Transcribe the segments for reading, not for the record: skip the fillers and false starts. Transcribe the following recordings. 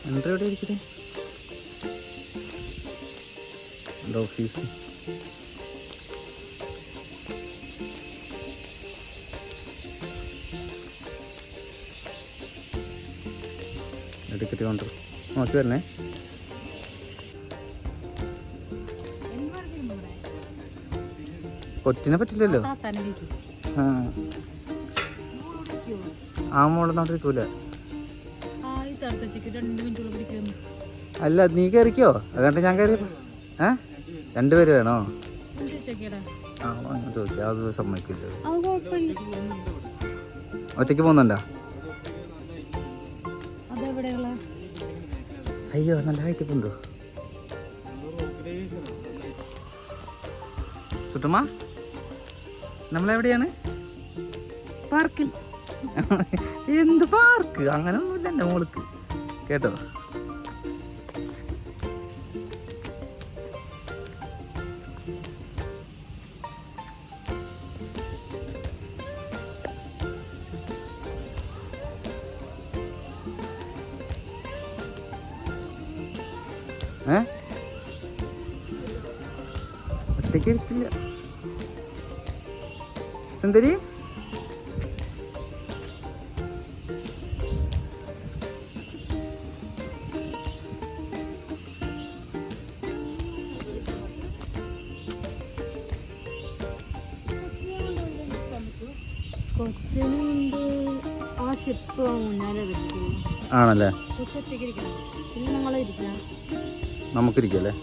Entry എവിടെ ഇരിക്കുന്നത്? എൻ്റെ ഓഫീസ്. ടിക്കറ്റ് കൗണ്ടർ നോക്കി വരണേ. കൊച്ചിനെ പറ്റില്ലല്ലോ. ആ മോളെ നോട്ടിരിക്കൂല. അല്ല നീ കയറിക്കോ, അതുകൊണ്ട് ഞാൻ കയറി. രണ്ടുപേര് വേണോ? ആ ചോദിക്കാം, അത് സമ്മതിക്കില്ല. ഒറ്റയ്ക്ക് പോകുന്നുണ്ടോ? അയ്യോ നല്ല ഹൈറ്റ് പൊന്തോ. സുട്ടുമ്മ നമ്മളെവിടെയാണ്? പാർക്കിൽ. എന്ത് പാർക്ക്? അങ്ങനെ ഒന്നുമില്ല എൻ്റെ മോൾക്ക് കേട്ടോ. ഒറ്റയ്ക്ക് എടുത്തില്ല സുന്ദരി. ആണല്ലേ, നമുക്കിരിക്കല്ലേ.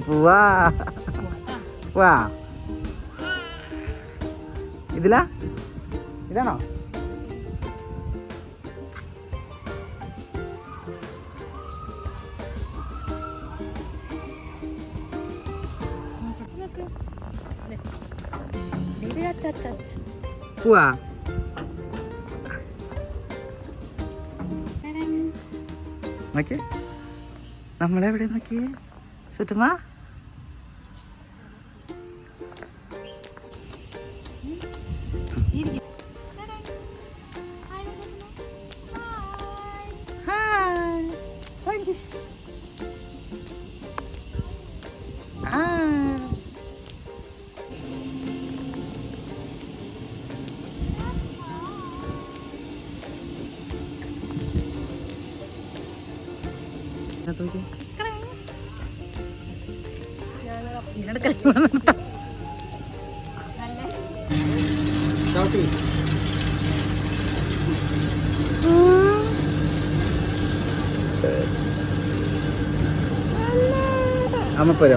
പോവാ വാ. ഇതിലാ? ഇതാണോ? പോവാ. നോക്കി നമ്മളെവിടെ നോക്കി സുറ്റുമ്മ. അമ്മപ്പോരെ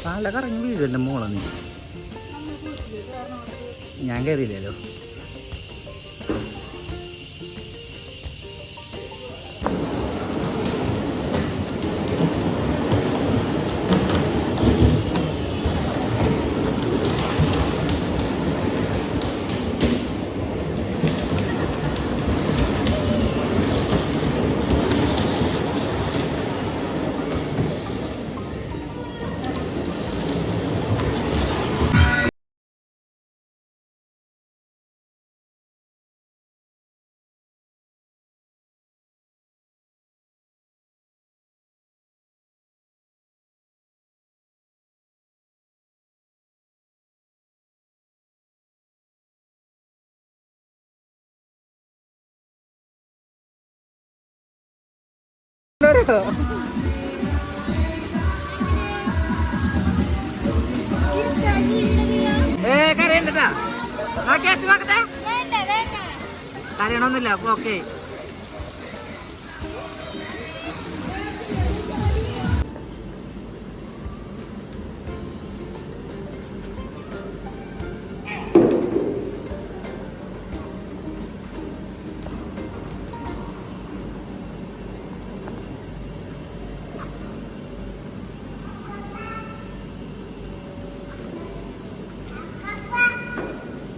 കാല കറങ്ങി വീഴുമല്ലോ മോളെ. നീ ഞാൻ കയറിയില്ലല്ലോ. വരുമോ? കരയണ്ടട്ടാ. നോക്കിയാ നോക്കട്ടെ. കരയണമൊന്നുമില്ല. അപ്പൊ ഓക്കെ.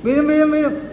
വീഴും വീഴും വീഴും.